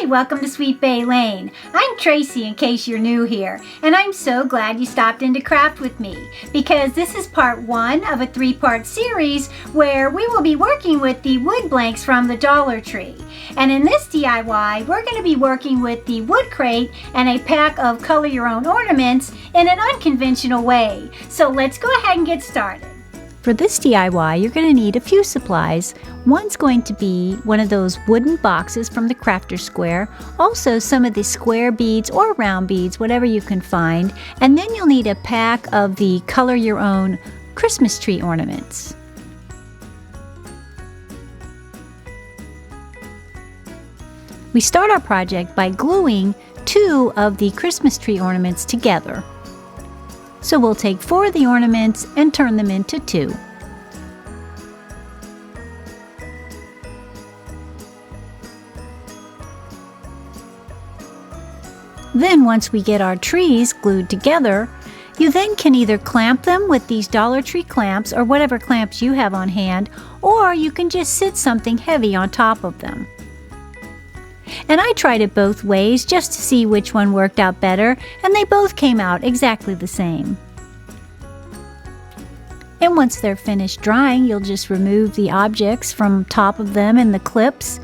Hi, welcome to Sweet Bay Lane. I'm Tracy in case you're new here, and I'm so glad you stopped in to craft with me because this is part one of a three-part series where we will be working with the wood blanks from the Dollar Tree. And in this DIY, we're going to be working with the wood crate and a pack of color your own ornaments in an unconventional way. So let's go ahead and get started. For this DIY, you're going to need a few supplies. One's going to be one of those wooden boxes from the Crafter Square, also some of the square beads or round beads, whatever you can find, and then you'll need a pack of the color your own Christmas tree ornaments. We start our project by gluing 2 of the Christmas tree ornaments together. So we'll take 4 of the ornaments and turn them into 2. Then once we get our trees glued together, you then can either clamp them with these Dollar Tree clamps or whatever clamps you have on hand, or you can just sit something heavy on top of them. And I tried it both ways just to see which one worked out better, and they both came out exactly the same. And once they're finished drying, you'll just remove the objects from top of them and the clips.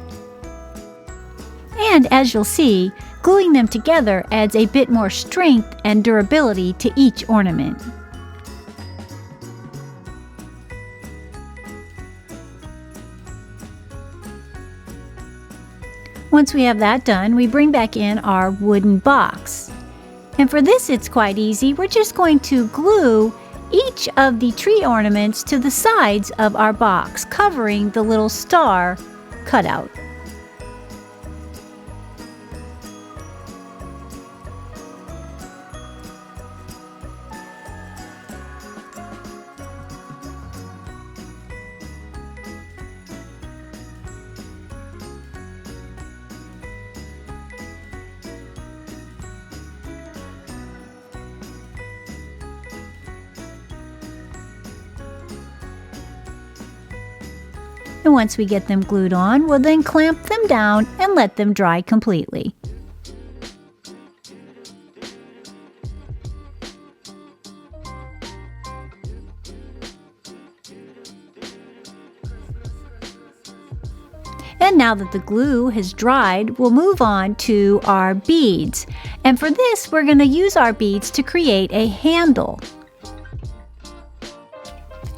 And as you'll see, gluing them together adds a bit more strength and durability to each ornament. Once we have that done, we bring back in our wooden box. And for this, it's quite easy. We're just going to glue each of the tree ornaments to the sides of our box, covering the little star cutout. And once we get them glued on, we'll then clamp them down and let them dry completely. And now that the glue has dried, we'll move on to our beads. And for this, we're going to use our beads to create a handle.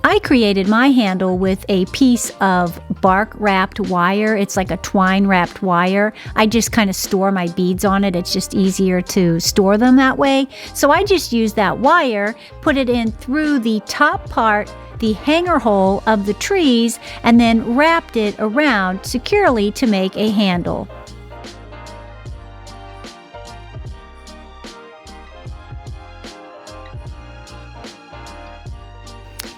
I created my handle with a piece of bark wrapped wire. It's like a twine wrapped wire. I just kind of store my beads on it. It's just easier to store them that way. So I just used that wire, put it in through the top part, the hanger hole of the trees, and then wrapped it around securely to make a handle.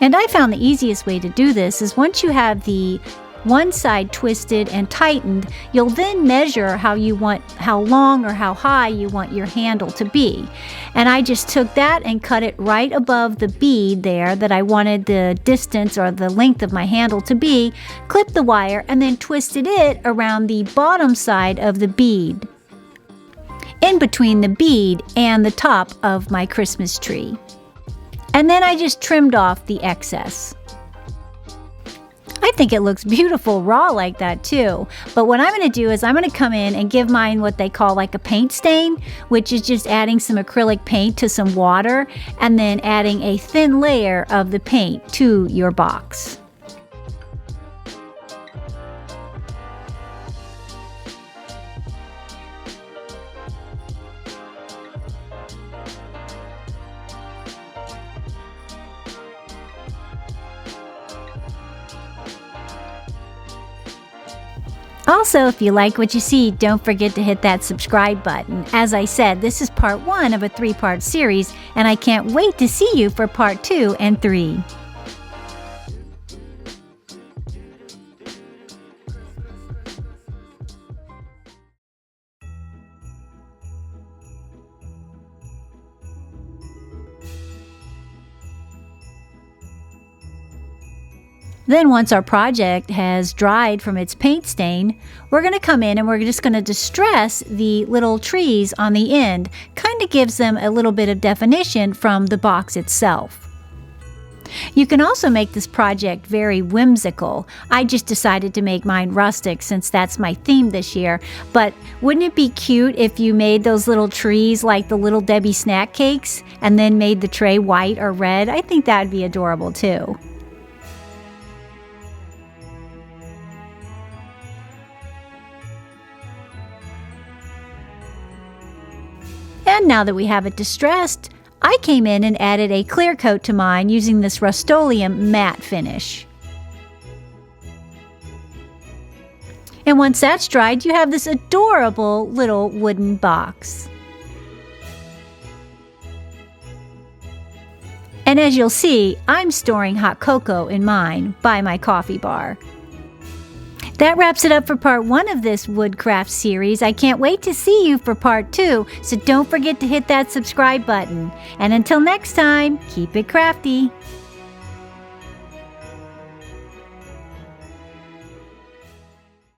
And I found the easiest way to do this is once you have the one side twisted and tightened, you'll then measure how long or how high you want your handle to be. And I just took that and cut it right above the bead there that I wanted the distance or the length of my handle to be, clipped the wire, and then twisted it around the bottom side of the bead, in between the bead and the top of my Christmas tree. And then I just trimmed off the excess. I think it looks beautiful raw like that too. But what I'm going to do is I'm going to come in and give mine what they call like a paint stain, which is just adding some acrylic paint to some water and then adding a thin layer of the paint to your box. Also, if you like what you see, don't forget to hit that subscribe button. As I said, this is part 1 of a 3-part series, and I can't wait to see you for part 2 and 3. Then once our project has dried from its paint stain, we're going to come in and we're just going to distress the little trees on the end. Kind of gives them a little bit of definition from the box itself. You can also make this project very whimsical. I just decided to make mine rustic since that's my theme this year. But wouldn't it be cute if you made those little trees like the Little Debbie snack cakes and then made the tray white or red? I think that would be adorable too. And now that we have it distressed, I came in and added a clear coat to mine using this Rust-Oleum matte finish. And once that's dried, you have this adorable little wooden box. And as you'll see, I'm storing hot cocoa in mine by my coffee bar. That wraps it up for part 1 of this Woodcraft series. I can't wait to see you for part 2, so don't forget to hit that subscribe button. And until next time, keep it crafty.